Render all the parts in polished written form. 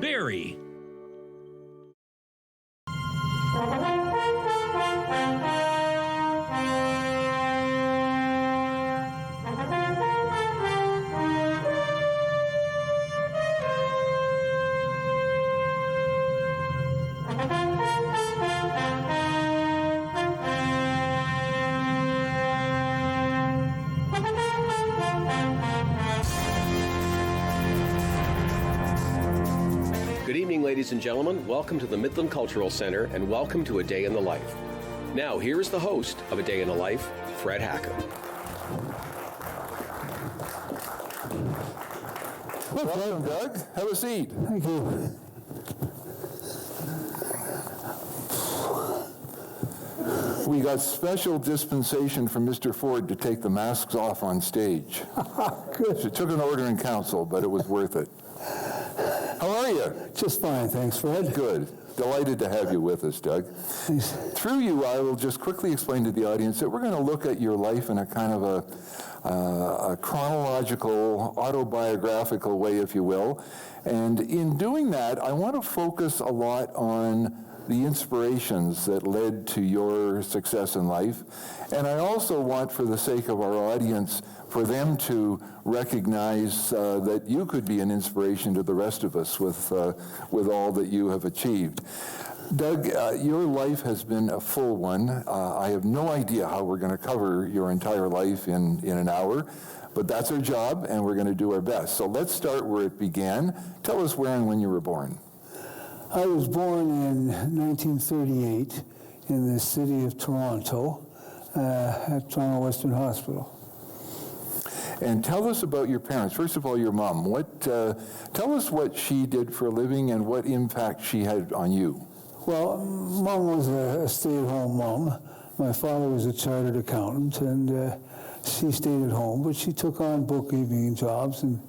Barrie. Good evening, ladies and gentlemen. Welcome to the Midland Cultural Center, and welcome to A Day in the Life. Now, here is the host of A Day in the Life, Fred Hacker. Welcome, Doug. Have a seat. Thank you. We got special dispensation from Mr. Ford to take the masks off on stage. Good. It took an order in council, but it was worth it. How are you? Just fine, thanks, Fred. Good. Delighted to have you with us, Doug. Thanks. Through you, I will just quickly explain to the audience that we're going to look at your life in a kind of a chronological, autobiographical way, if you will. And in doing that, I want to focus a lot on the inspirations that led to your success in life. And I also want, for the sake of our audience, for them to recognize that you could be an inspiration to the rest of us with all that you have achieved. Doug, your life has been a full one. I have no idea how we're going to cover your entire life in an hour, but that's our job, and we're going to do our best. So let's start where it began. Tell us where and when you were born. I was born in 1938 in the city of Toronto at Toronto Western Hospital. And tell us about your parents. First of all, your mom. Tell us what she did for a living and what impact she had on you. Well, Mom was a stay-at-home mom. My father was a chartered accountant, and she stayed at home, but she took on bookkeeping jobs and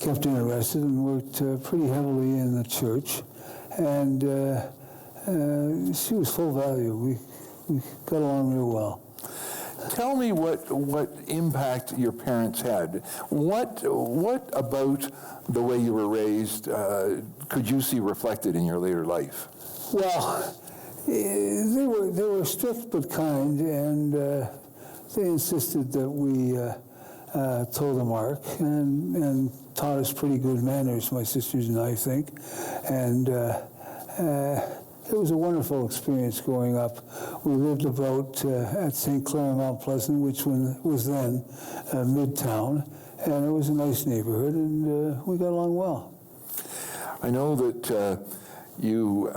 kept interested and worked pretty heavily in the church. And she was full value. We got along real well. Tell me what impact your parents had. What about the way you were raised could you see reflected in your later life? Well, they were strict but kind, and they insisted that we toe the mark and taught us pretty good manners, my sisters and I think. And it was a wonderful experience growing up. We lived about at St. Clair and Mount Pleasant, which was then Midtown, and it was a nice neighborhood, and we got along well. I know that you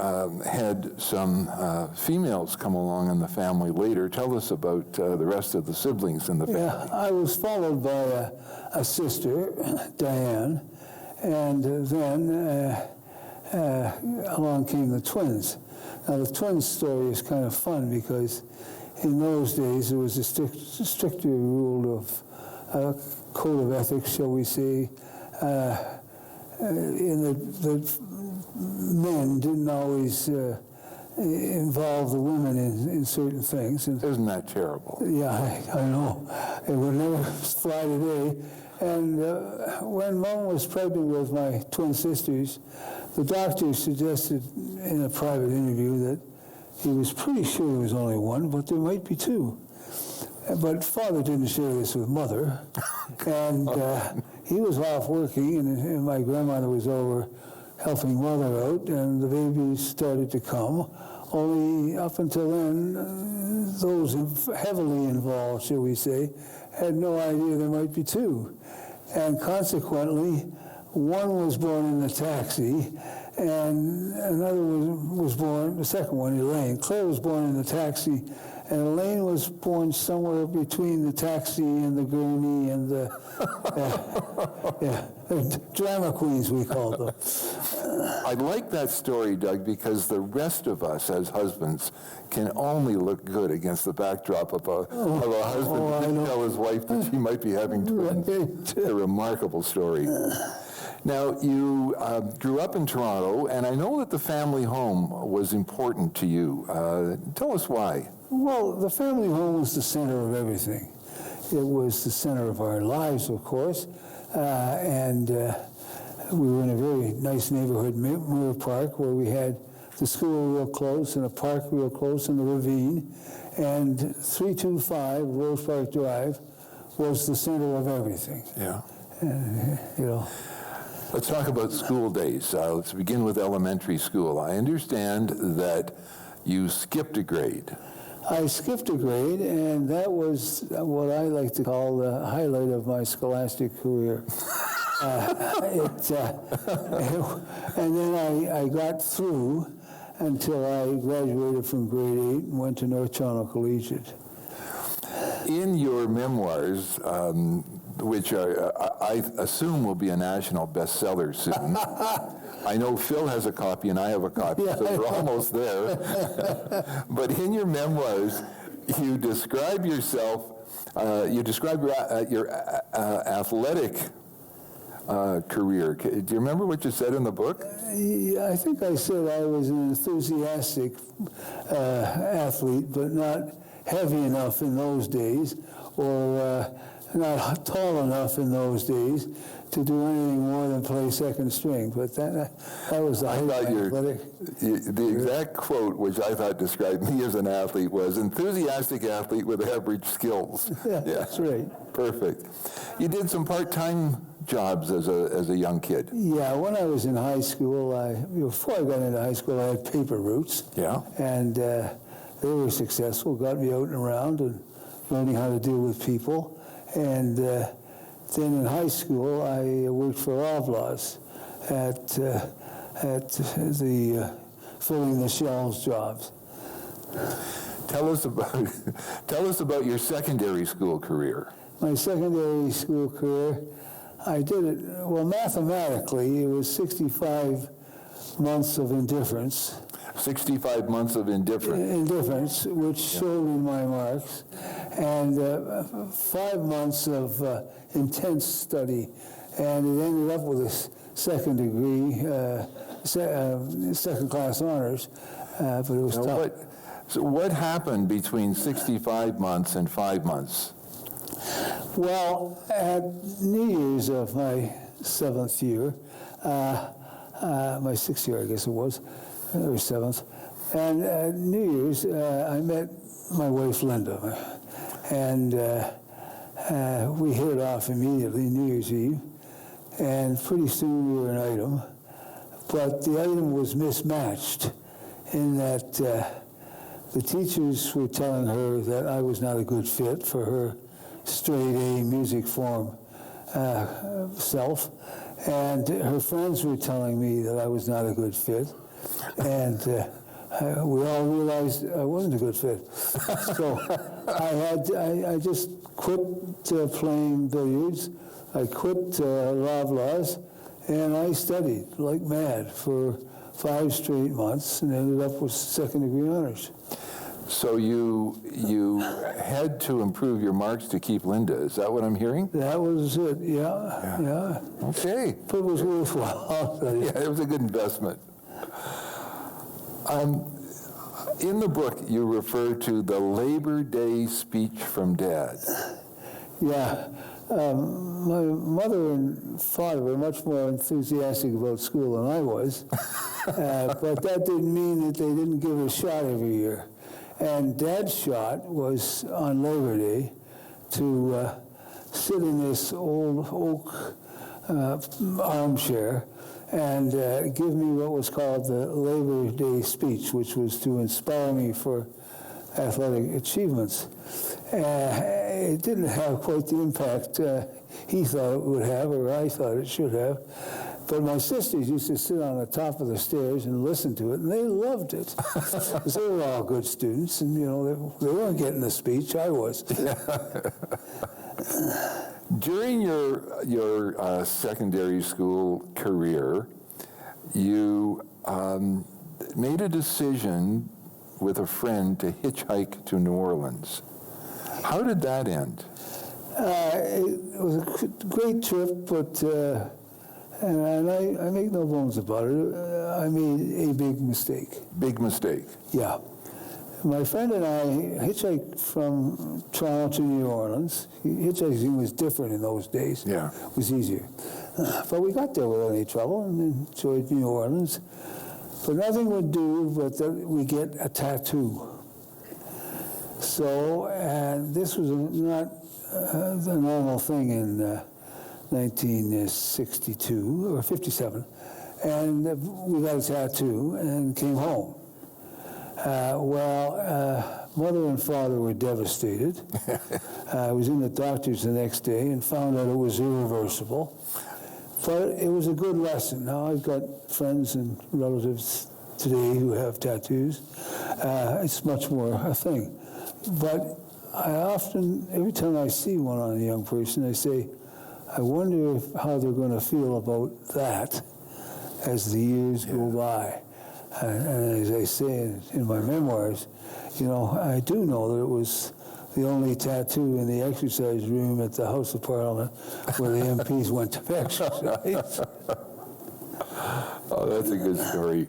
had some females come along in the family later. Tell us about the rest of the siblings in the family. Yeah, I was followed by a sister, Diane, and then along came the twins. Now, the twins story is kind of fun because in those days there was a stricter rule of code of ethics, shall we say, in the men didn't always involve the women in certain things. And isn't that terrible? yeah, I know. It would never fly today. And when Mom was pregnant with my twin sisters, the doctor suggested in a private interview that he was pretty sure there was only one, but there might be two. But Father didn't share this with Mother. And he was off working, and my grandmother was over helping Mother out, and the babies started to come. Only up until then, those heavily involved, shall we say, had no idea there might be two. And consequently, one was born in the taxi, and another was born, the second one, Elaine. Claire was born in the taxi, and Elaine was born somewhere between the taxi and the gurney and the drama queens, we called them. I like that story, Doug, because the rest of us as husbands can only look good against the backdrop of a husband who didn't tell his wife that she might be having twins. A remarkable story. Now, you grew up in Toronto, and I know that the family home was important to you. Tell us why. Well, the family home was the center of everything. It was the center of our lives, of course, and we were in a very nice neighborhood, Moore Park, where we had the school real close and a park real close in the ravine. And 325 Rose Park Drive was the center of everything. Yeah. And, you know. Let's talk about school days. Let's begin with elementary school. I understand that you skipped a grade. I skipped a grade, and that was what I like to call the highlight of my scholastic career. And then I got through until I graduated from grade 8 and went to North Toronto Collegiate. In your memoirs, which I assume will be a national bestseller soon, I know Phil has a copy and I have a copy, so we're almost there. But in your memoirs, you describe yourself, you describe your athletic career. Do you remember what you said in the book? Yeah, I think I said I was an enthusiastic athlete, but not heavy enough in those days, or not tall enough in those days to do anything more than play second string. But that was the the exact quote, which I thought described me as an athlete, was enthusiastic athlete with average skills. Yeah, that's right. Perfect. You did some part-time jobs as a young kid. Yeah, when I was in high school, before I got into high school, I had paper routes. Yeah. And they were successful, got me out and around and learning how to deal with people. And then in high school, I worked for Orillia at the filling the shelves jobs. Tell us about your secondary school career. My secondary school career, I did it, well, mathematically, it was 65 months of indifference. 65 months of indifference. Indifference, which showed in my marks, and 5 months of intense study, and it ended up with a second degree, second class honors, but it was tough. So what happened between 65 months and 5 months? Well, at New Year's of my 7th year, my 6th year, I guess it was, or 7th, and at New Year's, I met my wife, Linda, and we hit it off immediately, New Year's Eve, and pretty soon we were an item, but the item was mismatched in that the teachers were telling her that I was not a good fit for her straight A music form self, and her friends were telling me that I was not a good fit, and we all realized I wasn't a good fit. So I just quit playing billiards. I quit Loblaws, and I studied like mad for 5 straight months and ended up with second degree honors. So you had to improve your marks to keep Linda. Is that what I'm hearing? That was it, yeah. Okay. But it was worthwhile. Yeah, it was a good investment. In the book, you refer to the Labor Day speech from Dad. Yeah. My mother and father were much more enthusiastic about school than I was, but that didn't mean that they didn't give a shot every year. And Dad's shot was on Labor Day to sit in this old oak armchair and give me what was called the Labor Day speech, which was to inspire me for athletic achievements. It didn't have quite the impact he thought it would have, or I thought it should have. But my sisters used to sit on the top of the stairs and listen to it, and they loved it. Because they were all good students, and, you know, they weren't getting the speech, I was. During your secondary school career, you made a decision with a friend to hitchhike to New Orleans. How did that end? It was a great trip, but and I make no bones about it. I made a big mistake. Big mistake. Yeah. my friend and I hitchhiked from Toronto to New Orleans. Hitchhiking was different in those days. Yeah. It was easier. But we got there without any trouble and enjoyed New Orleans. But nothing would do but that we get a tattoo. So, and this was not the normal thing in 1962 or 57. And we got a tattoo and came home. Mother and father were devastated. I was in the doctor's the next day and found out it was irreversible. But it was a good lesson. Now I've got friends and relatives today who have tattoos. It's much more a thing. But I often, every time I see one on a young person, I say, I wonder how they're going to feel about that as the years go by. And as I say in my memoirs, I do know that it was the only tattoo in the exercise room at the House of Parliament where the MPs went to exercise. Oh, that's a good story.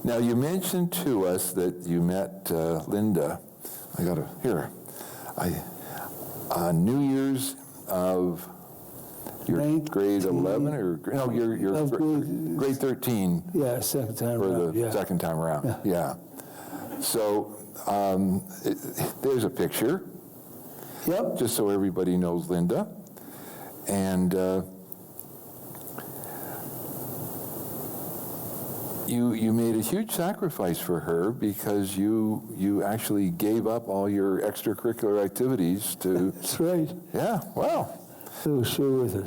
Now, you mentioned to us that you met Linda. New Year's of your grade 11 or no, your grade 13. Yeah, second time around. The second time around. Yeah. So there's a picture. Yep. Just so everybody knows Linda, and you made a huge sacrifice for her because you actually gave up all your extracurricular activities to. That's right. Yeah. Wow. So sure with it.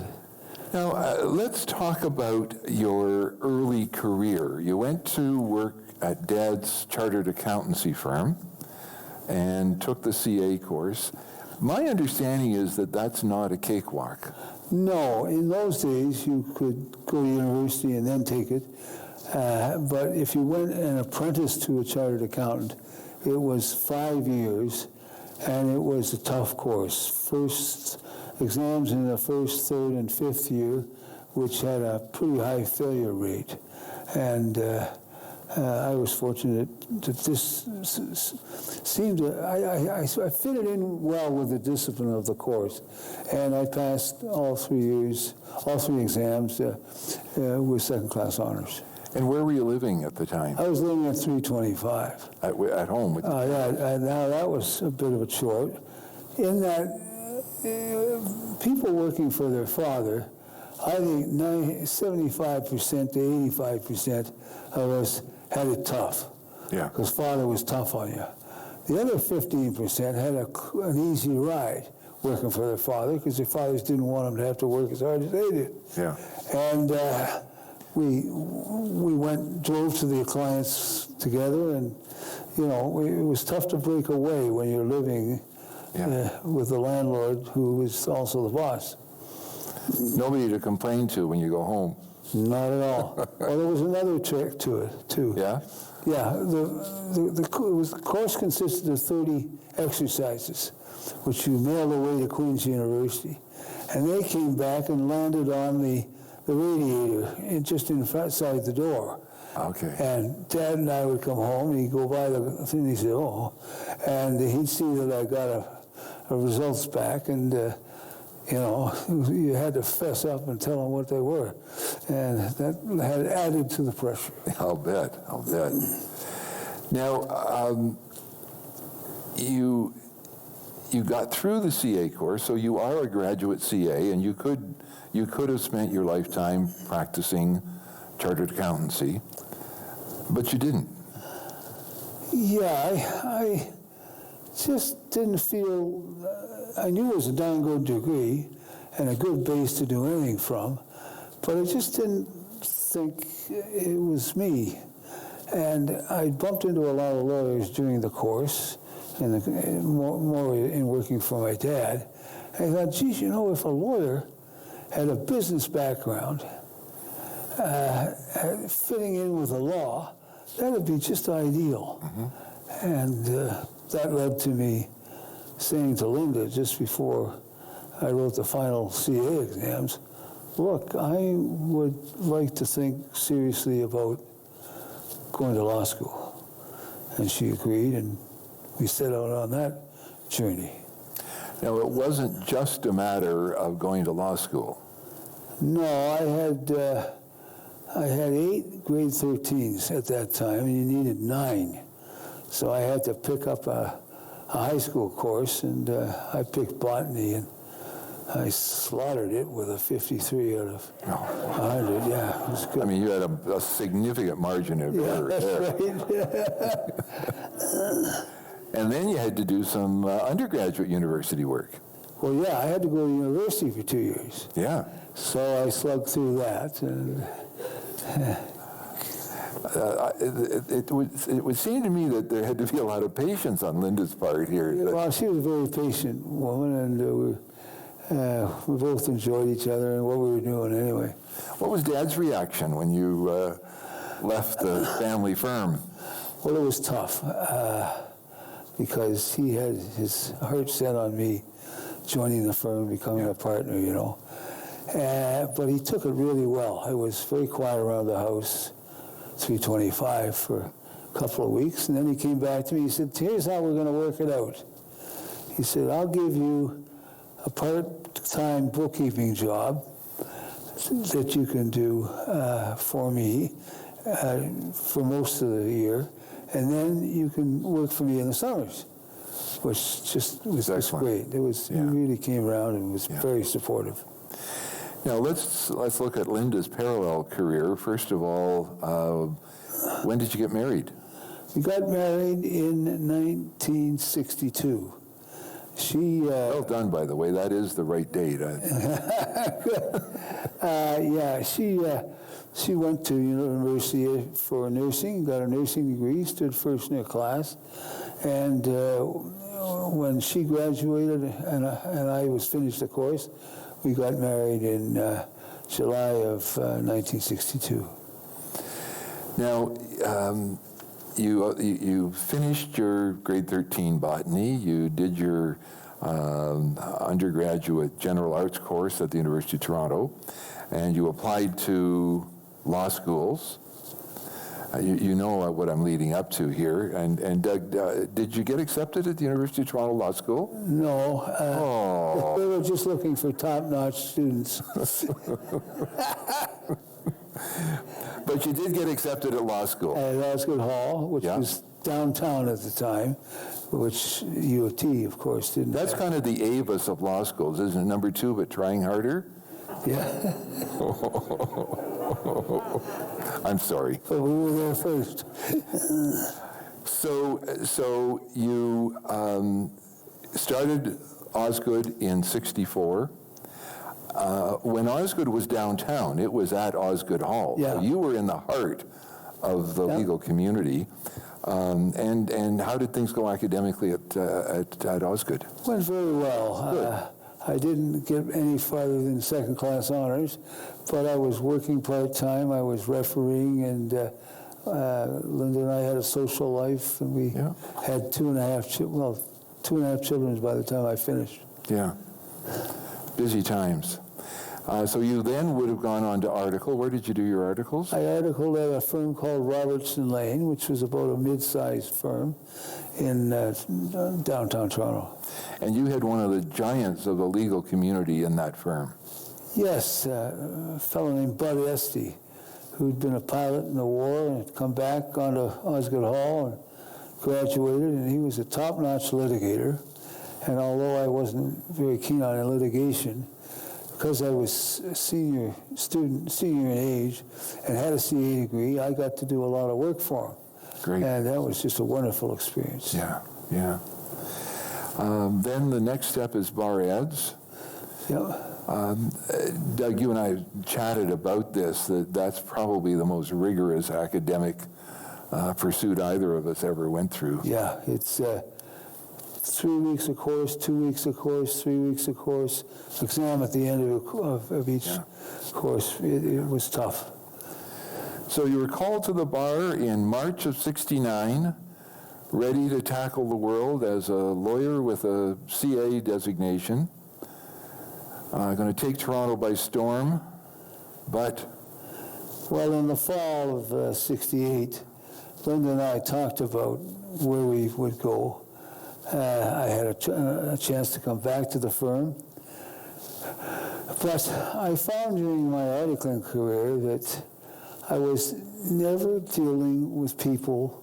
Now, let's talk about your early career. You went to work at Dad's chartered accountancy firm and took the CA course. My understanding is that that's not a cakewalk. No, in those days you could go to university and then take it. But if you went an apprentice to a chartered accountant, it was 5 years, and it was a tough course. First exams in the first, third, and fifth year, which had a pretty high failure rate. And I was fortunate that this seemed to, I fitted in well with the discipline of the course. And I passed all 3 years, all 3 exams with second-class honors. And where were you living at the time? I was living at 325. At home? Now that was a bit of a chore. In that, people working for their father, I think 75% to 85% of us had it tough. Yeah. Because father was tough on you. The other 15% had an easy ride working for their father because their fathers didn't want them to have to work as hard as they did. Yeah. And we drove to the clients together, and it was tough to break away when you're living with the landlord who was also the boss. Nobody to complain to when you go home. Not at all. Well, there was another trick to it too. Yeah. Yeah. The course consisted of 30 exercises, which you mailed away to Queen's University, and they came back and landed on the radiator just inside the door. Okay. And Dad and I would come home, and he'd go by the thing, and he'd say, oh, and he'd see that I got a results back, and you had to fess up and tell them what they were, and that had added to the pressure. I'll bet. Now, you got through the CA course, so you are a graduate CA, and you could have spent your lifetime practicing chartered accountancy, but you didn't. Yeah, I just didn't feel. I knew it was a darn good degree and a good base to do anything from, but I just didn't think it was me. And I bumped into a lot of lawyers during the course, and more in working for my dad. And I thought, geez, if a lawyer had a business background, fitting in with the law, that would be just ideal. Mm-hmm. And that led to me saying to Linda just before I wrote the final CA exams, look, I would like to think seriously about going to law school. And she agreed, and we set out on that journey. Now, it wasn't just a matter of going to law school. No, I had 8 grade 13s at that time, and you needed 9. So I had to pick up a high school course, and I picked botany, and I slaughtered it with a 53 out of 100. Yeah, it was good. I mean, you had a significant margin of error there. Right. And then you had to do some undergraduate university work. Well, yeah, I had to go to university for 2 years. Yeah. So I slugged through that. And it would seem to me that there had to be a lot of patience on Linda's part here. Well, she was a very patient woman, and we both enjoyed each other and what we were doing anyway. What was Dad's reaction when you left the family firm? Well, it was tough because he had his heart set on me joining the firm, becoming a partner, you know. But he took it really well. I was very quiet around the house, 325 for a couple of weeks, and then he came back to me. He said, "Here's how we're going to work it out." He said, "I'll give you a part-time bookkeeping job that you can do for me for most of the year, and then you can work for me in the summers," which just was great. It was He really came around and was very supportive. Now let's look at Linda's parallel career. First of all, when did you get married? We got married in 1962. Well done, by the way. That is the right date. She went to university for nursing, got a nursing degree, stood first in her class, and when she graduated and I was finished the course, we got married in July of 1962. Now, you finished your grade 13 botany. You did your undergraduate general arts course at the University of Toronto, and you applied to law schools. You know what I'm leading up to here. And Doug, did you get accepted at the University of Toronto Law School? No. Oh. They were just looking for top-notch students. But you did get accepted at law school. At Osgood Hall, which was downtown at the time, which U of T, of course, didn't That's have. kind of the Avis of law schools, isn't it? Number 2, but trying harder? Yeah. I'm sorry. But we were there first. So you started Osgood in '64. When Osgood was downtown, it was at Osgood Hall. Yeah. So you were in the heart of the legal community. And how did things go academically at Osgood? Went very well. Good. I didn't get any farther than second-class honors, but I was working part-time. I was refereeing, and Linda and I had a social life, and we had 2.5 children by the time I finished. Yeah. Busy times. So you then would have gone on to article. Where did you do your articles? I articled at a firm called Robertson Lane, which was about a mid-sized firm in downtown Toronto. And you had one of the giants of the legal community in that firm. Yes, a fellow named Bud Esty, who'd been a pilot in the war and had come back, gone to Osgood Hall and graduated, and he was a top-notch litigator. And although I wasn't very keen on litigation, because I was a senior in age, and had a CA degree, I got to do a lot of work for him. Great. And that was just a wonderful experience. Yeah. Then the next step is bar eds. Yeah. Doug, you and I chatted about this, that's probably the most rigorous academic pursuit either of us ever went through. Yeah, it's 3 weeks of course, 2 weeks of course, 3 weeks of course, exam at the end of each course. It was tough. So you were called to the bar in March of '69, ready to tackle the world as a lawyer with a CA designation. Going to take Toronto by storm, but... Well, in the fall of '68, Linda and I talked about where we would go. I had a chance to come back to the firm. But I found during my articling career that I was never dealing with people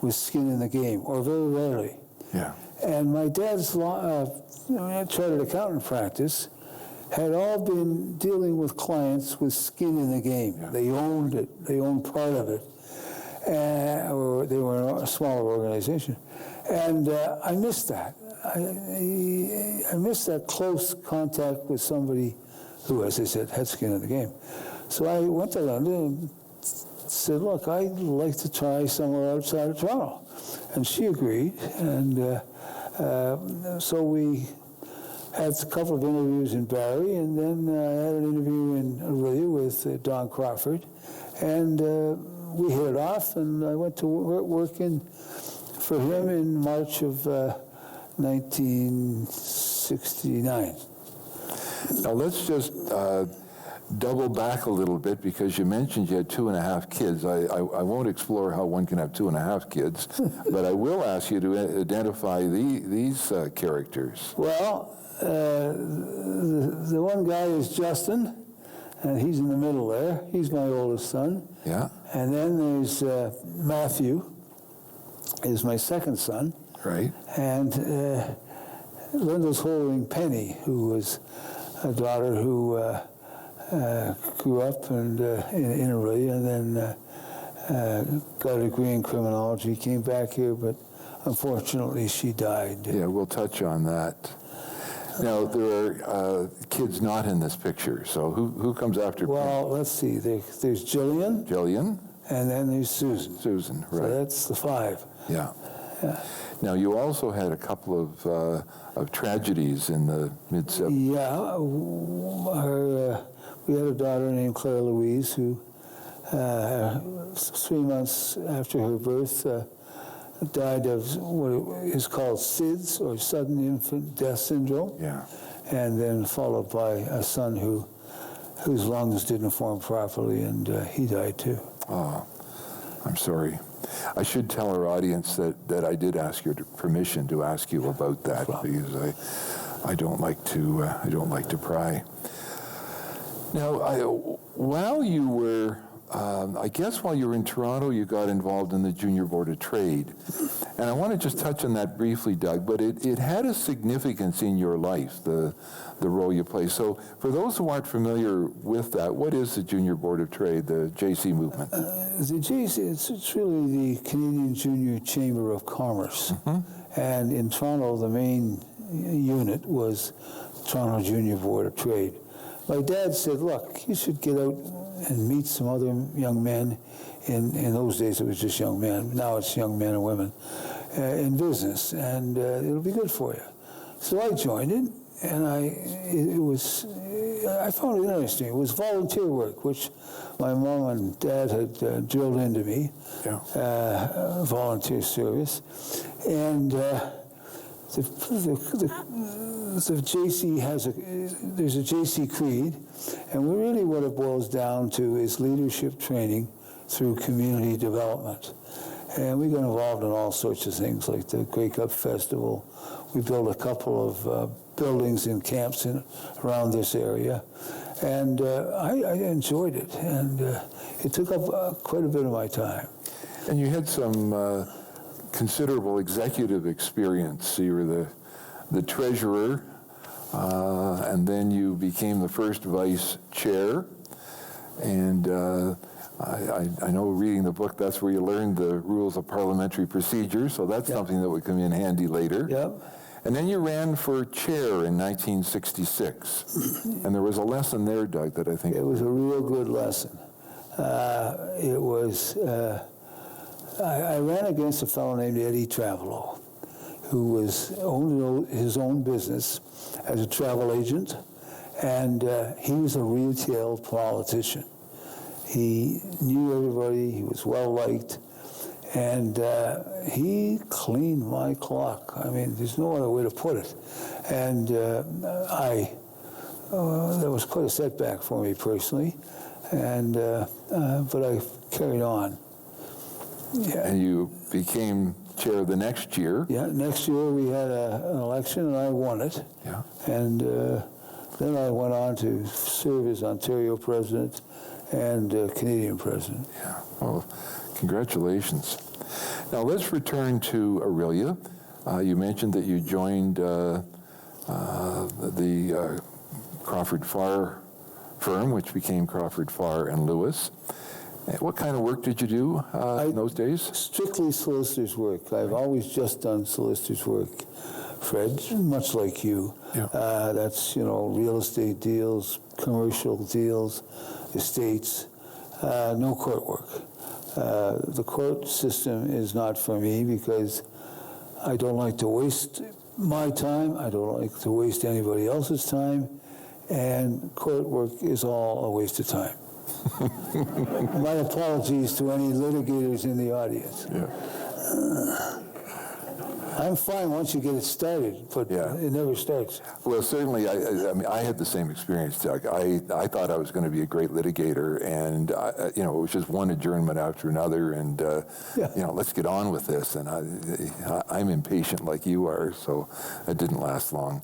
with skin in the game, or very rarely. Yeah. And my dad's chartered accountant practice had all been dealing with clients with skin in the game. Yeah. They owned it. They owned part of it. Or they were a smaller organization. And I missed that. I missed that close contact with somebody who, as I said, had skin in the game. So I went to London and said, look, I'd like to try somewhere outside of Toronto. And she agreed. And so we had a couple of interviews in Barrie, and then I had an interview in Orillia with Don Crawford. And we hit it off, and I went to work for him in March of 1969. Now let's just double back a little bit, because you mentioned you had 2.5 kids. I won't explore how one can have 2.5 kids, but I will ask you to identify these characters. Well, the one guy is Justin, and he's in the middle there. He's my oldest son. Yeah. And then there's Matthew, is my second son. Right. And Linda's holding Penny, who was a daughter who grew up in Orillia, and then got a degree in criminology, came back here, but unfortunately she died. Yeah, we'll touch on that. Now, there are kids not in this picture, so who comes after Penny? Well, let's see. There's Jillian. Jillian. And then there's Susan. Susan, right. So that's the 5. Yeah. Yeah. Now, you also had a couple of tragedies in the mid-70s. Yeah. We had a daughter named Claire Louise who, 3 months after her birth, died of what is called SIDS, or sudden infant death syndrome. Yeah. And then followed by a son whose lungs didn't form properly, and he died too. Oh, I'm sorry. I should tell our audience that I did ask your permission to ask you about that, because I don't like to pry. Now, while you were, I guess while you were in Toronto, you got involved in the Junior Board of Trade. And I want to just touch on that briefly, Doug, but it had a significance in your life, the role you play. So for those who aren't familiar with that, what is the Junior Board of Trade, the JC movement? The JC, it's really the Canadian Junior Chamber of Commerce. Mm-hmm. And in Toronto, the main unit was Toronto Junior Board of Trade. My dad said, look, you should get out and meet some other young men. In those days, it was just young men. Now it's young men and women in business, and it'll be good for you. So I joined it, and I found it interesting. It was volunteer work, which my mom and dad had drilled into me. Yeah. Volunteer service, and the JC there's a JC creed, and really what it boils down to is leadership training through community development. And we got involved in all sorts of things, like the Grey Cup Festival. We built a couple of buildings and camps around this area, and I enjoyed it, and it took up quite a bit of my time. And you had some considerable executive experience. You were the treasurer, and then you became the first vice chair, and I know reading the book, that's where you learned the rules of parliamentary procedure, so that's something that would come in handy later. Yep. And then you ran for chair in 1966, and there was a lesson there, Doug, that I think... It was a real good lesson. It was... I ran against a fellow named Eddie Travelo, who owned his own business as a travel agent, and he was a retail politician. He knew everybody, he was well-liked, and he cleaned my clock. I mean, there's no other way to put it. And that was quite a setback for me personally, but I carried on. Yeah. And you became chair the next year. Yeah, next year we had an election and I won it. Yeah. And then I went on to serve as Ontario president and Canadian president. Yeah, well, congratulations. Now let's return to Orillia. You mentioned that you joined the Crawford Farr firm, which became Crawford Farr and Lewis. What kind of work did you do in those days? Strictly solicitor's work. I've always just done solicitor's work, Fred, much like you. Yeah. That's, real estate deals, commercial deals, estates, no court work. The court system is not for me because I don't like to waste my time. I don't like to waste anybody else's time. And court work is all a waste of time. My apologies to any litigators in the audience. Yeah. I'm fine once you get it started, but it never starts. Well, certainly, I mean, I had the same experience, Doug. I thought I was going to be a great litigator, and it was just one adjournment after another, and let's get on with this. And I'm impatient like you are, so it didn't last long.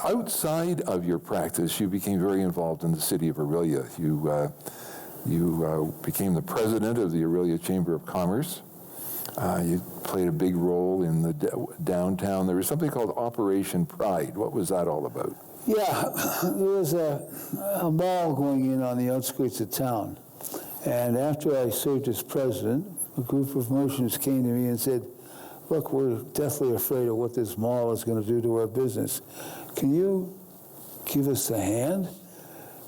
Outside of your practice, you became very involved in the city of Orillia. You became the president of the Orillia Chamber of Commerce. You played a big role in the downtown. There was something called Operation Pride. What was that all about? Yeah, there was a ball going in on the outskirts of town. And after I served as president, a group of merchants came to me and said, look, we're deathly afraid of what this mall is going to do to our business. Can you give us a hand?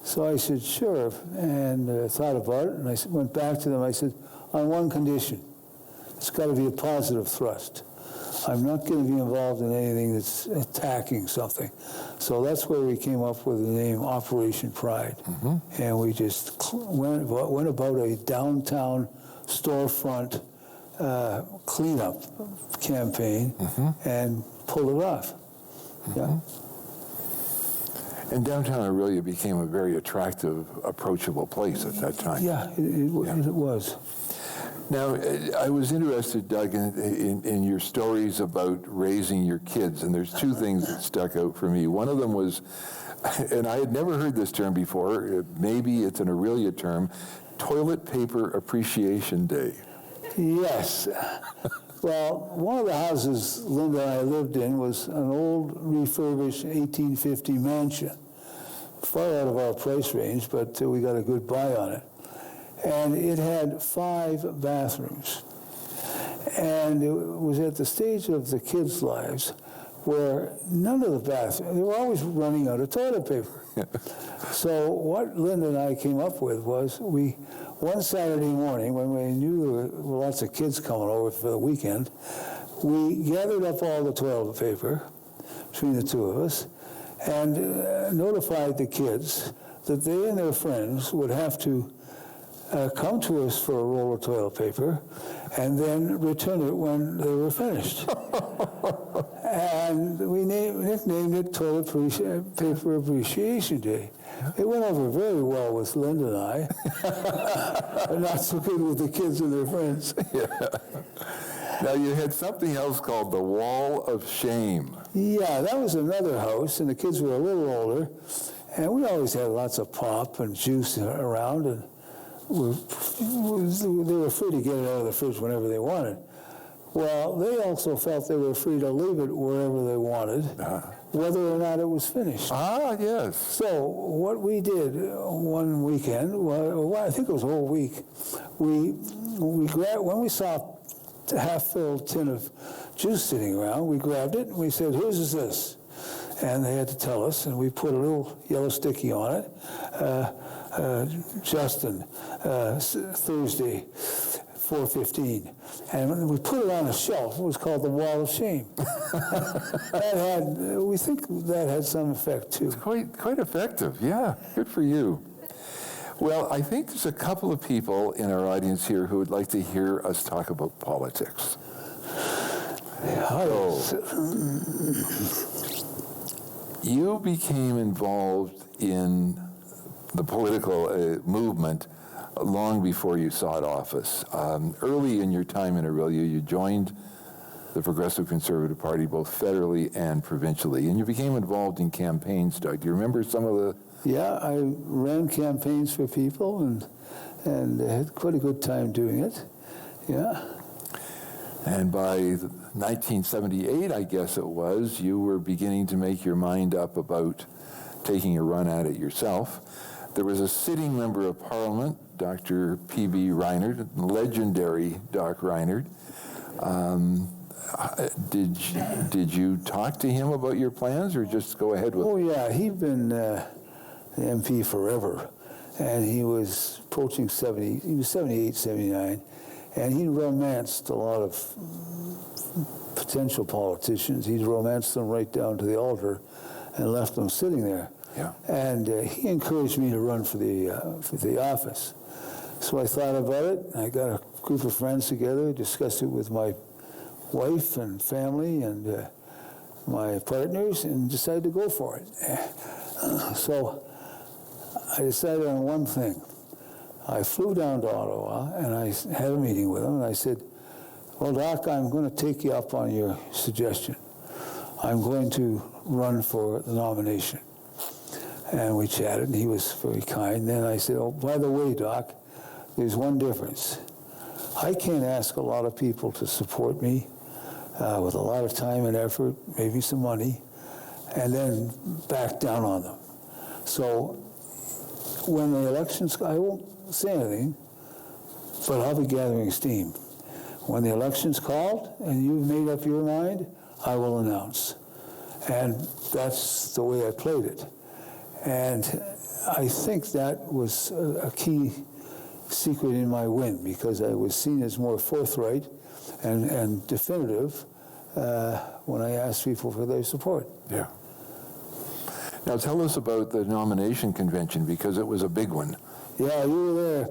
So I said, sure, and thought about it, and I went back to them. I said, on one condition. It's got to be a positive thrust. I'm not going to be involved in anything that's attacking something. So that's where we came up with the name Operation Pride. Mm-hmm. And we just went about a downtown storefront cleanup campaign and pulled it off. Mm-hmm. Yeah. And downtown Orillia became a very attractive, approachable place at that time. Yeah, it was. Now, I was interested, Doug, in your stories about raising your kids, and there's two things that stuck out for me. One of them was, and I had never heard this term before, maybe it's an Orillia term, Toilet Paper Appreciation Day. Yes. Well, one of the houses Linda and I lived in was an old refurbished 1850 mansion, far out of our price range, but we got a good buy on it. And it had 5 bathrooms. And it was at the stage of the kids' lives where none of the bathrooms, they were always running out of toilet paper. So what Linda and I came up with was one Saturday morning, when we knew there were lots of kids coming over for the weekend, we gathered up all the toilet paper between the two of us and notified the kids that they and their friends would have to come to us for a roll of toilet paper and then return it when they were finished. And we nicknamed it Toilet Paper Appreciation Day. It went over very well with Linda and I, but not so good with the kids and their friends. Yeah. Now, you had something else called the Wall of Shame. Yeah, that was another house, and the kids were a little older, and we always had lots of pop and juice around, and they were free to get it out of the fridge whenever they wanted. Well, they also felt they were free to leave it wherever they wanted, whether or not it was finished. Ah, yes. So what we did one weekend, well, I think it was a whole week, we grabbed, when we saw a half-filled tin of juice sitting around, we grabbed it and we said, whose is this? And they had to tell us, and we put a little yellow sticky on it. Justin, Thursday, 4:15. And when we put it on a shelf, it was called the Wall of Shame. We think that had some effect, too. It's quite effective, yeah. Good for you. Well, I think there's a couple of people in our audience here who would like to hear us talk about politics. You became involved in the political movement long before you sought office. Early in your time in Orillia, you joined the Progressive Conservative Party both federally and provincially, and you became involved in campaigns, Doug. Do you remember some of the... Yeah, I ran campaigns for people and had quite a good time doing it. Yeah. And by 1978, I guess it was, you were beginning to make your mind up about taking a run at it yourself. There was a sitting member of Parliament, Dr. P.B. Reinert, legendary Doc Reinert. Did you talk to him about your plans, or just go ahead with... Oh, yeah, he'd been the MP forever, and he was approaching 70, he was 78, 79, and he romanced a lot of potential politicians. He'd romanced them right down to the altar and left them sitting there. Yeah. And he encouraged me to run for the office. So I thought about it. I got a group of friends together, discussed it with my wife and family and my partners, and decided to go for it. So I decided on one thing. I flew down to Ottawa, and I had a meeting with him, and I said, well, Doc, I'm going to take you up on your suggestion. I'm going to run for the nomination. And we chatted, and he was very kind. Then I said, oh, by the way, Doc, there's one difference. I can't ask a lot of people to support me with a lot of time and effort, maybe some money, and then back down on them. So when the elections, I won't say anything, but I'll be gathering steam. When the election's called and you've made up your mind, I will announce. And that's the way I played it. And I think that was a key secret in my win, because I was seen as more forthright and definitive when I asked people for their support. Yeah. Now tell us about the nomination convention, because it was a big one. Yeah, you were there.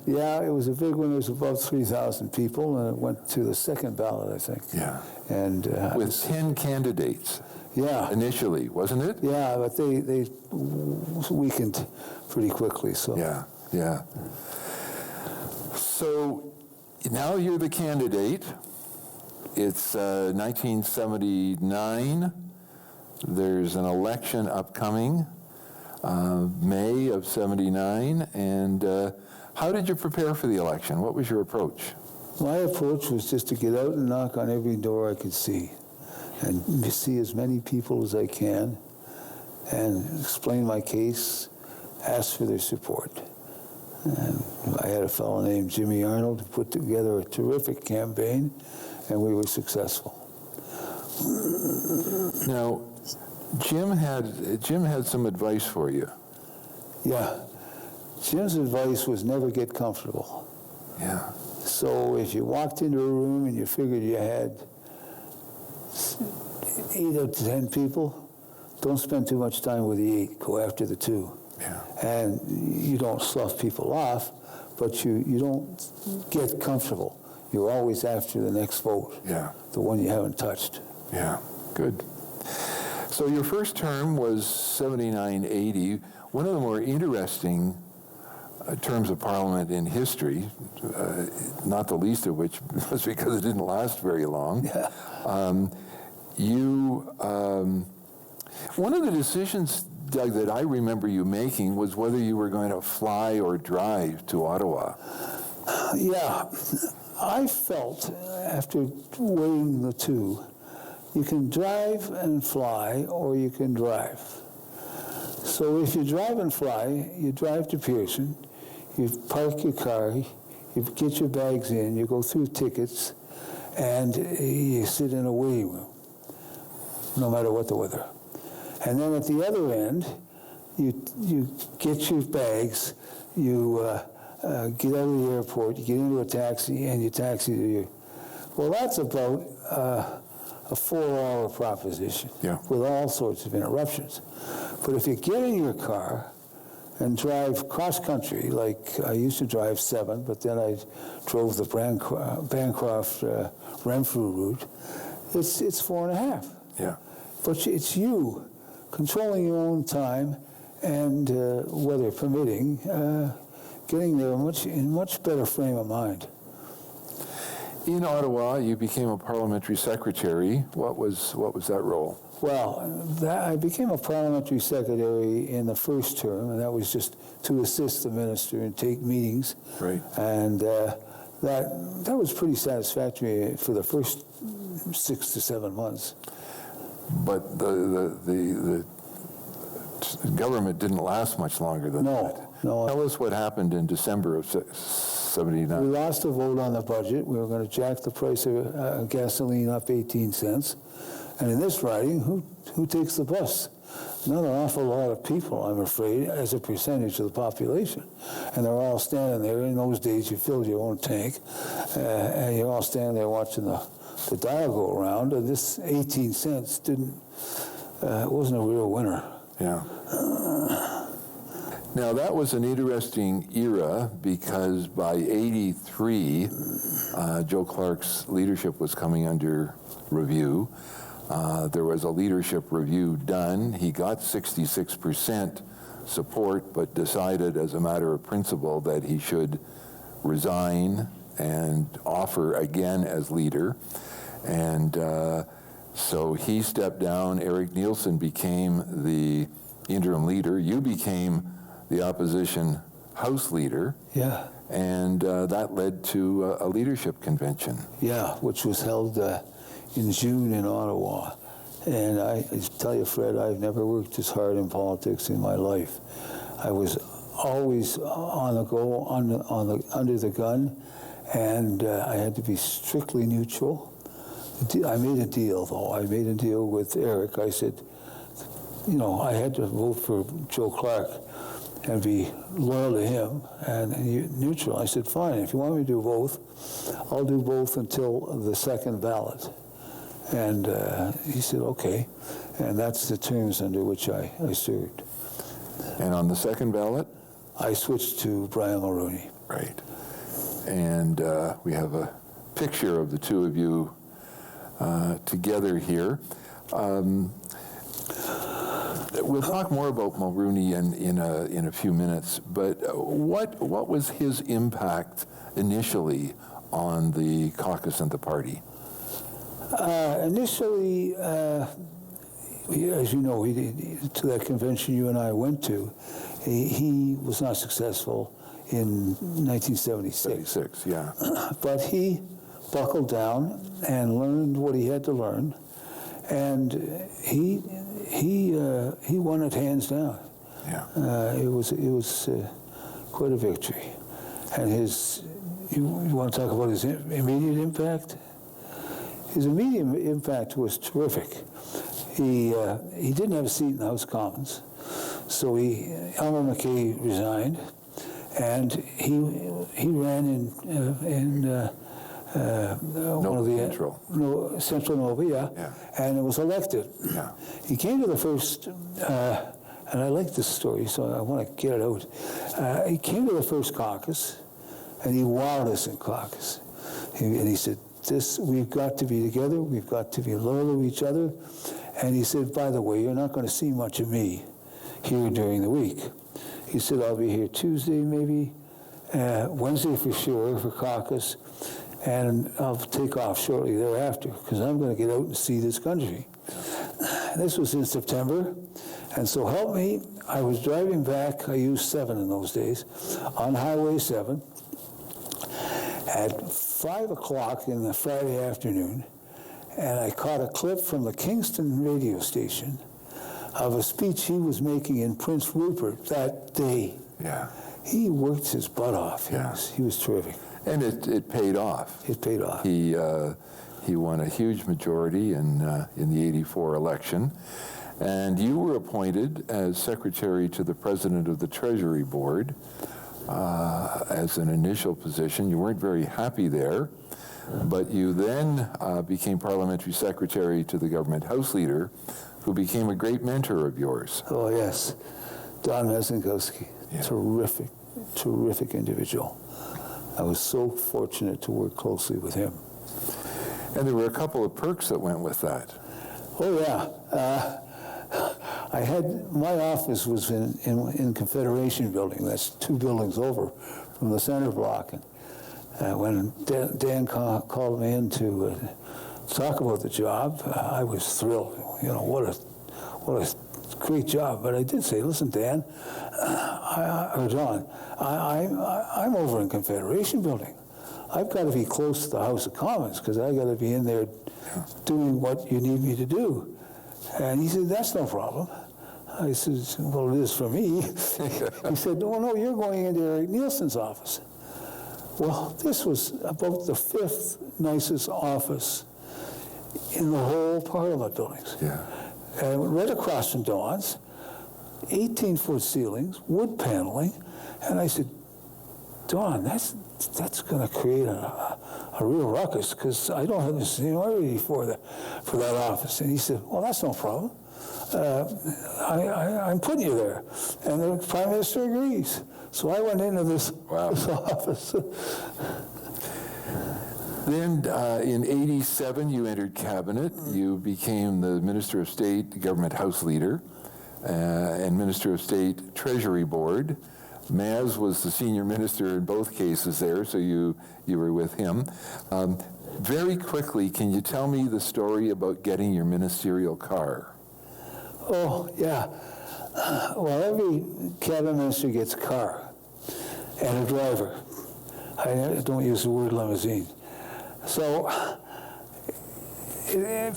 Yeah, it was a big one. It was about 3,000 people, and it went to the second ballot, I think. Yeah. And with 10 candidates. Yeah. Initially, wasn't it? Yeah, but they weakened pretty quickly. So. Yeah, yeah. So now you're the candidate. It's 1979. There's an election upcoming, May of 79. And how did you prepare for the election? What was your approach? My approach was just to get out and knock on every door I could see, and see as many people as I can, and explain my case, ask for their support. And I had a fellow named Jimmy Arnold who put together a terrific campaign, and we were successful. Now, Jim had some advice for you. Yeah. Jim's advice was never get comfortable. Yeah. So if you walked into a room and you figured you had 8 out of 10 people, don't spend too much time with the 8. Go after the 2. Yeah. And you don't slough people off, but you don't get comfortable. You're always after the next vote. Yeah. The one you haven't touched. Yeah. Good. So your first term was 79-80. One of the more interesting terms of Parliament in history, not the least of which was because it didn't last very long. Yeah. One of the decisions, Doug, that I remember you making was whether you were going to fly or drive to Ottawa. Yeah. I felt, after weighing the two, you can drive and fly, or you can drive. So if you drive and fly, you drive to Pearson, you park your car, you get your bags in, you go through tickets, and you sit in a waiting room, no matter what the weather. And then at the other end, you get your bags, you get out of the airport, you get into a taxi, and you taxi to your... Well, that's about a 4-hour proposition, yeah, with all sorts of interruptions. But if you get in your car and drive cross-country, like I used to drive 7, but then I drove the Bancroft-Renfrew route, it's 4.5. Yeah. But it's you controlling your own time, and weather permitting, getting there in much better frame of mind. In Ottawa, you became a parliamentary secretary. What was that role? Well, I became a parliamentary secretary in the first term, and that was just to assist the minister and take meetings. Right. And that was pretty satisfactory for the first 6 to 7 months. But the government didn't last much longer than that. No. Tell us what happened in December of 79. We lost a vote on the budget. We were going to jack the price of gasoline up 18 cents. And in this riding, who takes the bus? Not an awful lot of people, I'm afraid, as a percentage of the population. And they're all standing there. In those days, you filled your own tank, and you're all standing there watching the dial go around. And this 18 cents wasn't a real winner. Yeah. Now, that was an interesting era because by 83, Joe Clark's leadership was coming under review. There was a leadership review done. He got 66% support, but decided as a matter of principle that he should resign and offer again as leader. And so he stepped down. Eric Nielsen became the interim leader. You became the opposition House leader. Yeah. And that led to a leadership convention. Yeah, which was held in June in Ottawa. And I tell you, Fred, I've never worked as hard in politics in my life. I was always on the go, under the gun, and I had to be strictly neutral. I made a deal, though. I made a deal with Eric. I said, you know, I had to vote for Joe Clark and be loyal to him and neutral. I said, fine, if you want me to do both, I'll do both until the second ballot. And he said, okay. And that's the terms under which I served. And on the second ballot? I switched to Brian Mulroney. Right. And we have a picture of the two of you together here. We'll talk more about Mulroney in a few minutes, but what was his impact initially on the caucus and the party? Initially, as you know, to that convention you and I went to, he was not successful in 1976. 76, yeah. But he buckled down and learned what he had to learn, and he won it hands down. Yeah. It was quite a victory. And you want to talk about his immediate impact? His immediate impact was terrific. He didn't have a seat in the House of Commons, so Elmer MacKay resigned, and he ran in one of the Central Nova, yeah, and was elected. Yeah. He came to the first, and I like this story, so I want to get it out. He came to the first caucus, and he wowed us in caucus. And he said, we've got to be together, we've got to be loyal to each other. And he said, by the way, you're not going to see much of me here during the week. He said, I'll be here Tuesday maybe, Wednesday for sure for caucus, and I'll take off shortly thereafter because I'm going to get out and see this country. This was in September, and so help me, I was driving back, I used 7 in those days, on Highway 7, at 5 o'clock in the Friday afternoon, and I caught a clip from the Kingston radio station of a speech he was making in Prince Rupert that day. Yeah. He worked his butt off. He was terrific. And it paid off. It paid off. He won a huge majority in the 84 election. And you were appointed as secretary to the president of the Treasury Board as an initial position. You weren't very happy there, but you then became parliamentary secretary to the government House Leader, who became a great mentor of yours. Oh, yes. Don Mesenkowski. Yeah. Terrific individual. I was so fortunate to work closely with him. And there were a couple of perks that went with that. Oh, yeah. My office was in Confederation Building. That's 2 buildings over from the center block. And when Dan called me in to talk about the job, I was thrilled. You know, what a great job. But I did say, listen, Dan, or John, I'm over in Confederation Building. I've got to be close to the House of Commons because I got to be in there doing what you need me to do. And he said, that's no problem. I said, well, it is for me. He said, no, you're going into Eric Nielsen's office. Well, this was about the 5th nicest office in the whole Parliament buildings. Yeah. And right across from Dawn's, 18-foot ceilings, wood paneling, and I said, Dawn, that's going to create a real ruckus because I don't have the seniority for that office. And he said, well, that's no problem. I'm putting you there. And the Prime Minister agrees. So I went into this office. Then in 87, you entered cabinet. You became the Minister of State, Government House Leader, and Minister of State Treasury Board. Maz was the senior minister in both cases there, so you were with him. Very quickly, can you tell me the story about getting your ministerial car? Oh, yeah. Well, every cabinet minister gets a car and a driver. I don't use the word limousine. So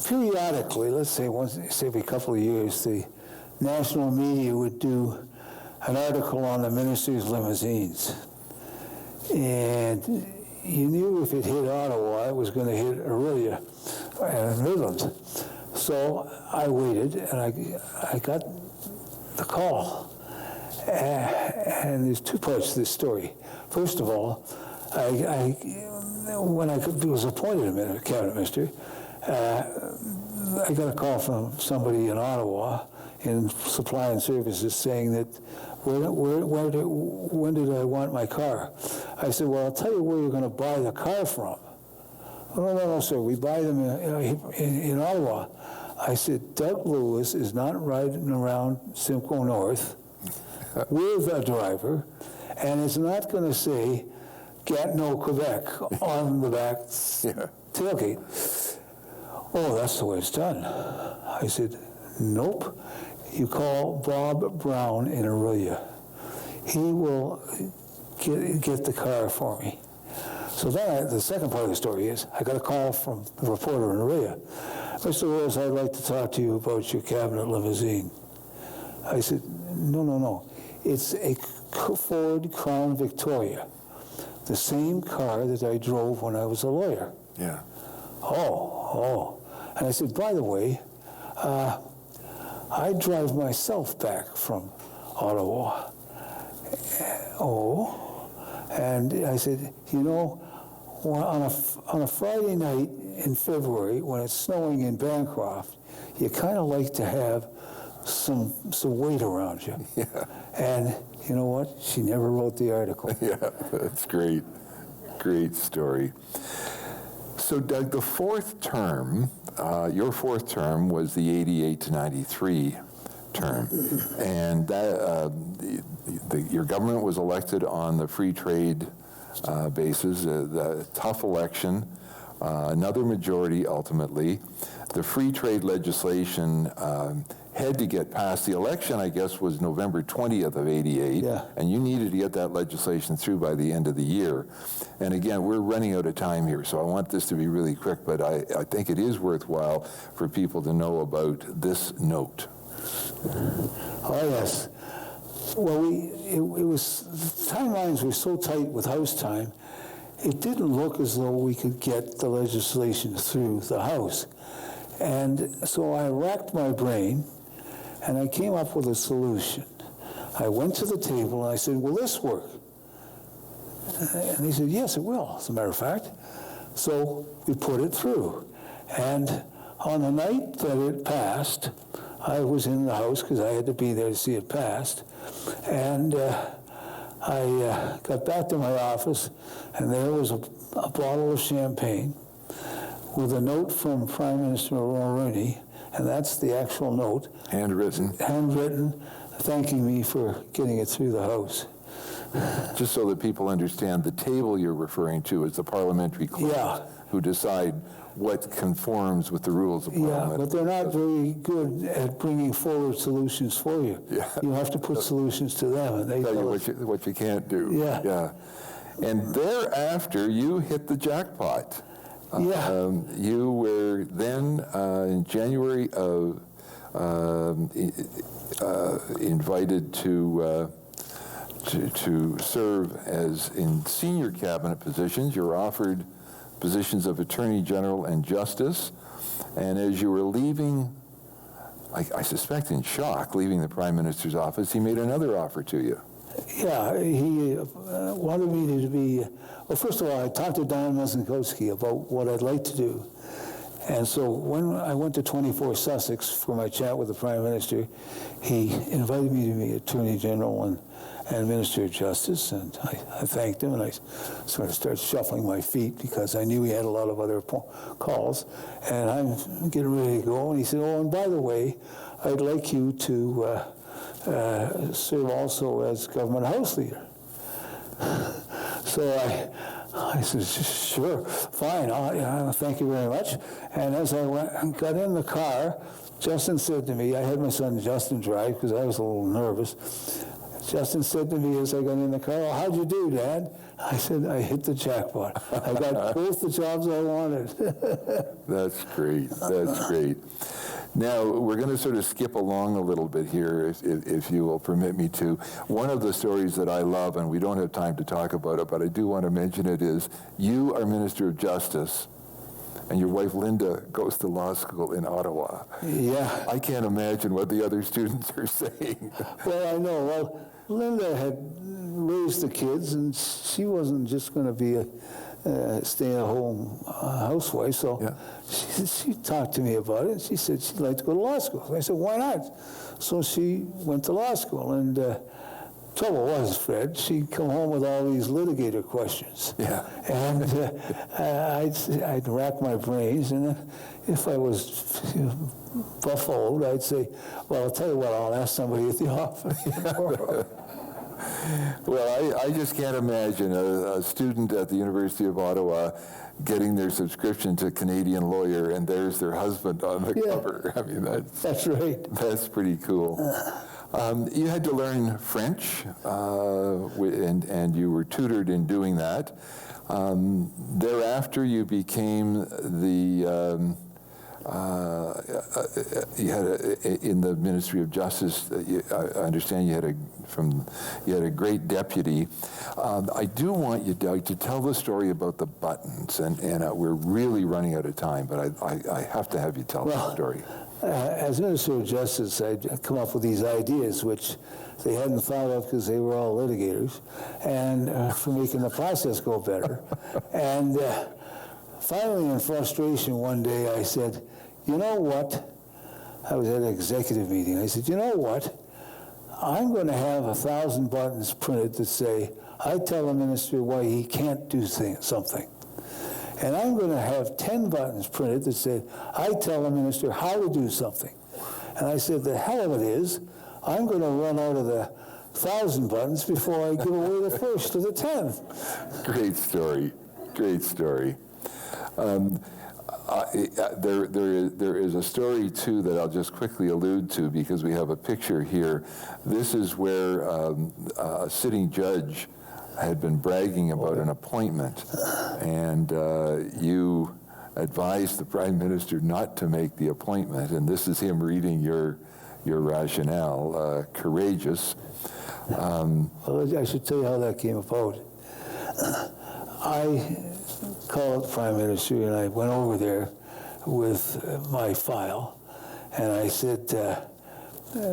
periodically, let's say once every couple of years, the national media would do an article on the minister's limousines. And you knew if it hit Ottawa, it was going to hit Orillia and Midlands. So I waited, and I got the call. And there's two parts to this story. First of all, when I was appointed a cabinet minister, I got a call from somebody in Ottawa in supply and services saying that, when did I want my car? I said, well, I'll tell you where you're going to buy the car from. Oh, no, sir, we buy them in Ottawa. I said, Doug Lewis is not riding around Simcoe North with a driver, and it's not going to say Gatineau, Quebec on the back tailgate. Oh, that's the way it's done. I said, nope. You call Bob Brown in Orillia. He will get the car for me. So then the second part of the story is I got a call from the reporter in Orillia. Mr. Lewis, I'd like to talk to you about your cabinet limousine. I said, no. It's a Ford Crown Victoria, the same car that I drove when I was a lawyer. Yeah. Oh. And I said, by the way, I drive myself back from Ottawa. And I said, on a Friday night in February, when it's snowing in Bancroft, you kind of like to have some weight around you. Yeah. And you know what? She never wrote the article. Yeah, that's great. Great story. So, Doug, the fourth term, your fourth term was the 88 to 93 term. And that, your government was elected on the free trade basis, the tough election, another majority ultimately. The free trade legislation had to get passed. The election, I guess, was November 20th of 88, and you needed to get that legislation through by the end of the year. And again, we're running out of time here, so I want this to be really quick, but I think it is worthwhile for people to know about this note. Oh, yes. Well, the timelines were so tight with House time, it didn't look as though we could get the legislation through the House. And so I racked my brain, and I came up with a solution. I went to the table, and I said, will this work? And they said, yes, it will, as a matter of fact. So we put it through. And on the night that it passed, I was in the House because I had to be there to see it passed. And I got back to my office, and there was a bottle of champagne with a note from Prime Minister Mulroney, and that's the actual note. Handwritten, thanking me for getting it through the House. Just so that people understand, the table you're referring to is the parliamentary clubs who decide what conforms with the rules of Parliament. Yeah, but they're not very good at bringing forward solutions for you. Yeah. You have to put solutions to them, and they tell you what you can't do. Yeah. Yeah. And thereafter, you hit the jackpot. You were then, in January of, invited to serve as in senior cabinet positions. You were offered positions of Attorney General and Justice, and as you were leaving, I suspect in shock, leaving the Prime Minister's office, he made another offer to you. Yeah, he wanted me to be, well, first of all, I talked to Don Mazankowski about what I'd like to do. And so when I went to 24 Sussex for my chat with the Prime Minister, he invited me to be Attorney General and Minister of Justice, and I thanked him, and I sort of started shuffling my feet because I knew he had a lot of other calls, and I'm getting ready to go, and he said, oh, and by the way, I'd like you to serve also as Government House Leader. So I said, sure, fine, thank you very much. And as I got in the car, Justin said to me, I had my son Justin drive because I was a little nervous. Justin said to me as I got in the car, well, how'd you do, Dad? I said, I hit the jackpot. I got both the jobs I wanted. That's great. That's great. Now, we're going to sort of skip along a little bit here, if you will permit me to. One of the stories that I love, and we don't have time to talk about it, but I do want to mention it, is you are Minister of Justice, and your wife, Linda, goes to law school in Ottawa. Yeah. I can't imagine what the other students are saying. Well, I know. Well, Linda had raised the kids, and she wasn't just going to be a stay-at-home housewife, so she talked to me about it, and she said she'd like to go to law school. So I said, why not? So she went to law school, and trouble was, Fred, she'd come home with all these litigator questions. Yeah. And I'd rack my brains, and if I was buffaloed, I'd say, well, I'll tell you what, I'll ask somebody at the office. Well, I just can't imagine a student at the University of Ottawa getting their subscription to Canadian Lawyer, and there's their husband on the cover. I mean, that's right. That's pretty cool. You had to learn French, and you were tutored in doing that. Thereafter, you became the you had in the Ministry of Justice. I understand you had a great deputy. I do want you, Doug, to tell the story about the buttons, and we're really running out of time, but I have to have you tell that story. As Minister of Justice, I'd come up with these ideas, which they hadn't thought of because they were all litigators, and for making the process go better. And finally, in frustration, one day I said, you know what? I was at an executive meeting. I said, you know what? I'm going to have 1,000 buttons printed that say, I tell the minister why he can't do something. And I'm going to have 10 buttons printed that say, I tell the minister how to do something. And I said, the hell of it is, I'm going to run out of the 1,000 buttons before I give away the first of the 10. Great story. Great story. There is a story, too, that I'll just quickly allude to because we have a picture here. This is where a sitting judge had been bragging about an appointment, and you advised the Prime Minister not to make the appointment, and this is him reading your rationale, courageous. Well, I should tell you how that came about. I called the Prime Minister, and I went over there with my file, and I said,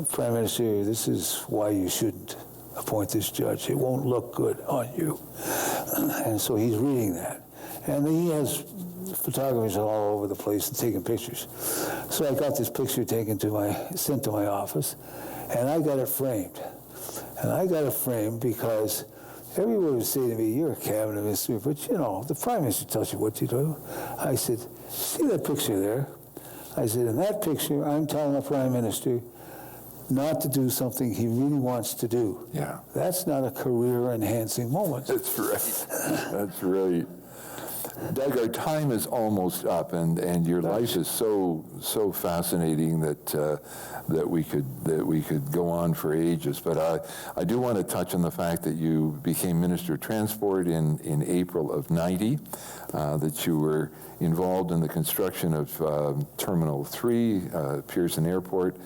Prime Minister, this is why you shouldn't appoint this judge. It won't look good on you. And so he's reading that. And he has photographers all over the place and taking pictures. So I got this picture sent to my office, and I got it framed. And I got it framed because everyone would say to me, you're a cabinet minister, but you know, the Prime Minister tells you what to do. I said, see that picture there? I said, in that picture, I'm telling the Prime Minister not to do something he really wants to do. Yeah. That's not a career-enhancing moment. That's right. That's right. Doug, our time is almost up, and your life is so fascinating that we could go on for ages. But I do want to touch on the fact that you became Minister of Transport in April of '90, that you were involved in the construction of Terminal 3, Pearson Airport.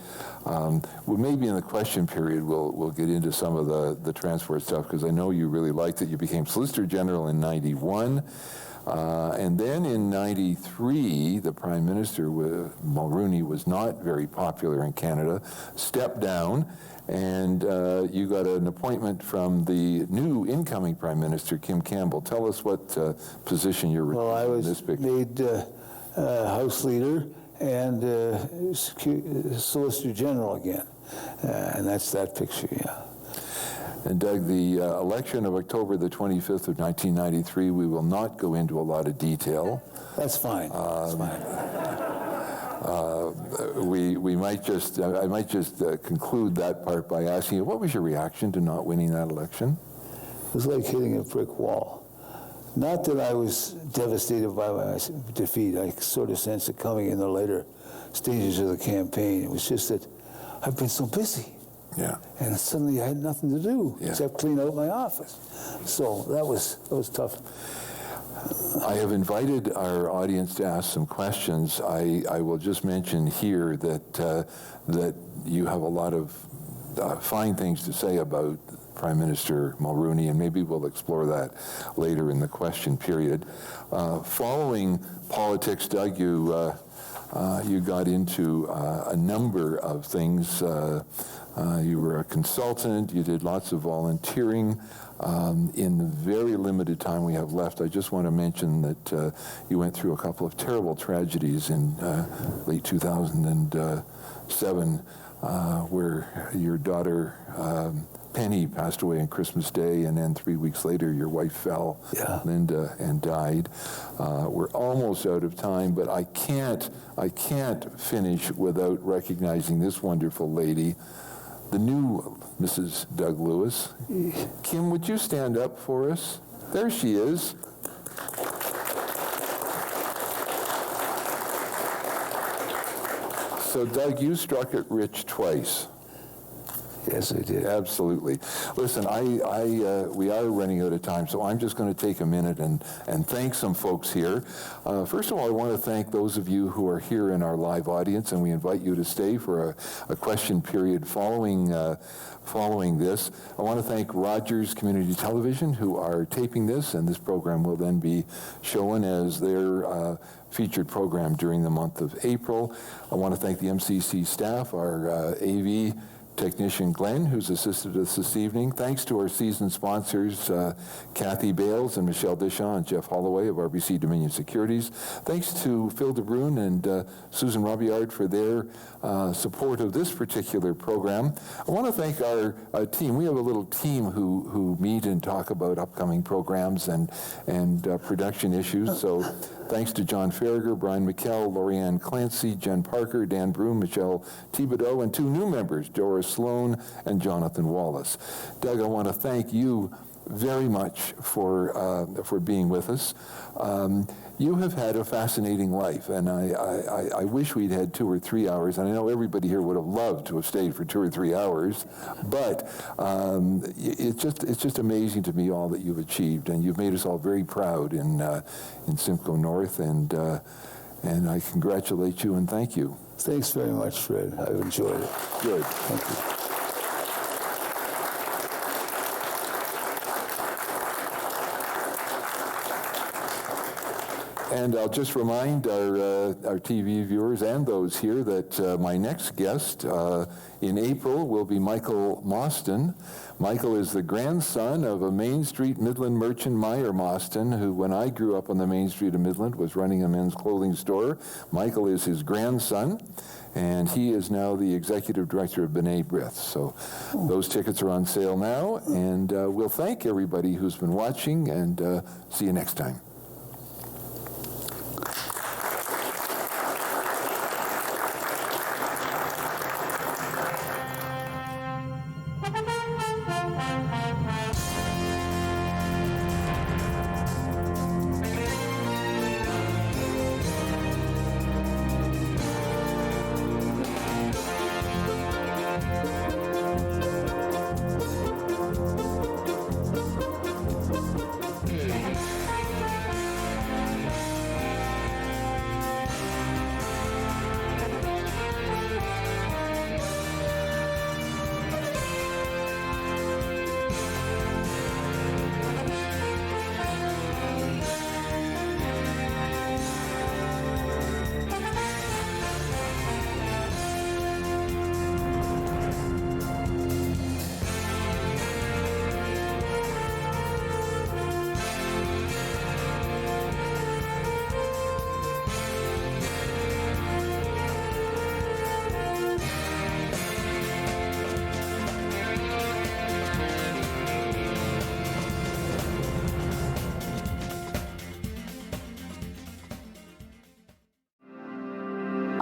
Well, maybe in the question period we'll get into some of the transport stuff, because I know you really liked it. You became Solicitor-General in '91. And then in '93, the Prime Minister, Mulroney, was not very popular in Canada, stepped down, and you got an appointment from the new incoming Prime Minister, Kim Campbell. Tell us what position you're Well, I was this big. made House Leader and Solicitor-General again. And that's that picture, yeah. And Doug, the election of October the 25th of 1993, we will not go into a lot of detail. That's fine. That's fine. We might just, I might just conclude that part by asking you, what was your reaction to not winning that election? It was like hitting a brick wall. Not that I was devastated by my defeat. I sort of sensed it coming in the later stages of the campaign. It was just that I've been so busy. Yeah. And suddenly I had nothing to do except clean out my office. So that was tough. I have invited our audience to ask some questions. I will just mention here that you have a lot of fine things to say about Prime Minister Mulroney, and maybe we'll explore that later in the question period. Following politics, Doug, you got into a number of things. You were a consultant, you did lots of volunteering. In the very limited time we have left, I just want to mention that you went through a couple of terrible tragedies in late 2007, where your daughter Penny passed away on Christmas Day, and then 3 weeks later your wife fell, Linda, and died. We're almost out of time, but I can't finish without recognizing this wonderful lady, the new Mrs. Doug Lewis. Kim, would you stand up for us? There she is. So, Doug, you struck it rich twice. Yes, I did. Absolutely. Listen, we are running out of time, so I'm just going to take a minute and thank some folks here. First of all, I want to thank those of you who are here in our live audience, and we invite you to stay for a question period following this. I want to thank Rogers Community Television, who are taping this, and this program will then be shown as their featured program during the month of April. I want to thank the MCC staff, our AV technician Glenn, who's assisted us this evening. Thanks to our season sponsors, Kathy Bales and Michelle Deschamps and Jeff Holloway of RBC Dominion Securities. Thanks to Phil DeBrune and Susan Robillard for their support of this particular program. I want to thank our team. We have a little team who meet and talk about upcoming programs and production issues. So thanks to John Farragher, Brian McKell, Lorianne Clancy, Jen Parker, Dan Broom, Michelle Thibodeau, and two new members, Doris Sloan and Jonathan Wallace. Doug, I want to thank you very much for being with us. You have had a fascinating life, and I wish we'd had 2 or 3 hours, and I know everybody here would have loved to have stayed for 2 or 3 hours, but it's just amazing to me all that you've achieved, and you've made us all very proud in Simcoe North, and I congratulate you and thank you. Thanks very much, Fred. I've enjoyed it. Good. Thank you. And I'll just remind our TV viewers and those here that my next guest in April will be Michael Mostyn. Michael is the grandson of a Main Street Midland merchant, Meyer Mostyn, who, when I grew up on the Main Street of Midland, was running a men's clothing store. Michael is his grandson, and he is now the executive director of B'nai B'rith. So those tickets are on sale now, and we'll thank everybody who's been watching, and see you next time.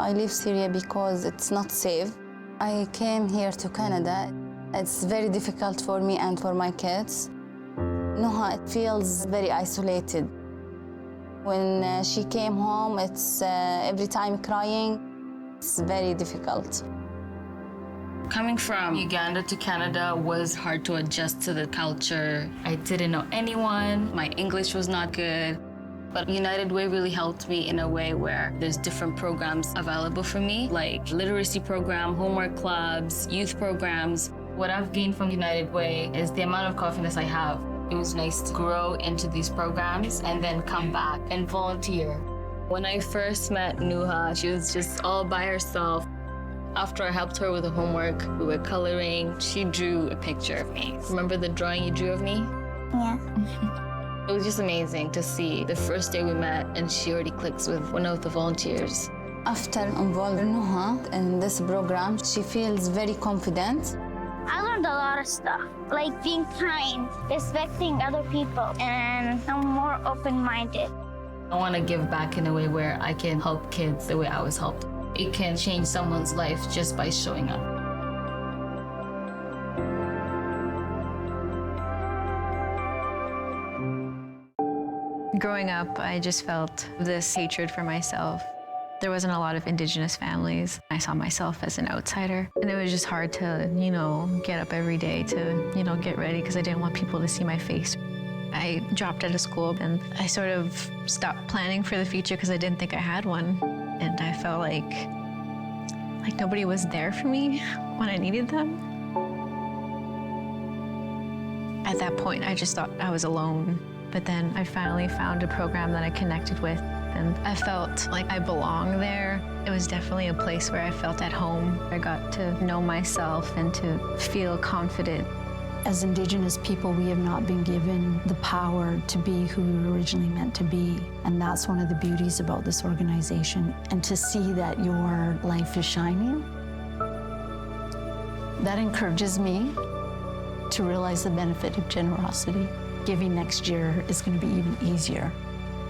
I leave Syria because it's not safe. I came here to Canada. It's very difficult for me and for my kids. Nuha, it feels very isolated. When she came home, it's every time crying. It's very difficult. Coming from Uganda to Canada was hard to adjust to the culture. I didn't know anyone. My English was not good. But United Way really helped me in a way where there's different programs available for me, like literacy program, homework clubs, youth programs. What I've gained from United Way is the amount of confidence I have. It was nice to grow into these programs and then come back and volunteer. When I first met Nuha, she was just all by herself. After I helped her with the homework, we were coloring. She drew a picture of me. Remember the drawing you drew of me? Yeah. It was just amazing to see the first day we met and she already clicks with one of the volunteers. After involving Nuha in this program, she feels very confident. I learned a lot of stuff, like being kind, respecting other people, and I'm more open-minded. I want to give back in a way where I can help kids the way I was helped. It can change someone's life just by showing up. Growing up, I just felt this hatred for myself. There wasn't a lot of Indigenous families. I saw myself as an outsider. And it was just hard to, get up every day to, get ready because I didn't want people to see my face. I dropped out of school and I sort of stopped planning for the future because I didn't think I had one. And I felt like nobody was there for me when I needed them. At that point, I just thought I was alone. But then I finally found a program that I connected with, and I felt like I belonged there. It was definitely a place where I felt at home. I got to know myself and to feel confident. As Indigenous people, we have not been given the power to be who we were originally meant to be. And that's one of the beauties about this organization. And to see that your life is shining, that encourages me to realize the benefit of generosity. Giving next year is going to be even easier.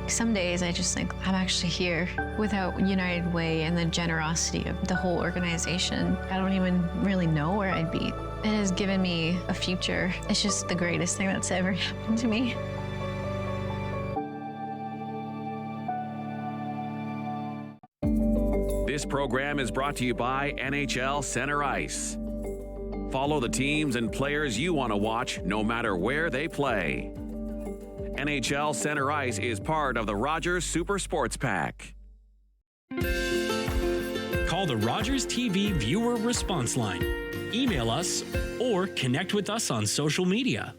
Some days I just think I'm actually here. Without United Way and the generosity of the whole organization, I don't even really know where I'd be. It has given me a future. It's just the greatest thing that's ever happened to me. This program is brought to you by NHL Center Ice. Follow the teams and players you want to watch no matter where they play. NHL Center Ice is part of the Rogers Super Sports Pack. Call the Rogers TV viewer response line. Email us or connect with us on social media.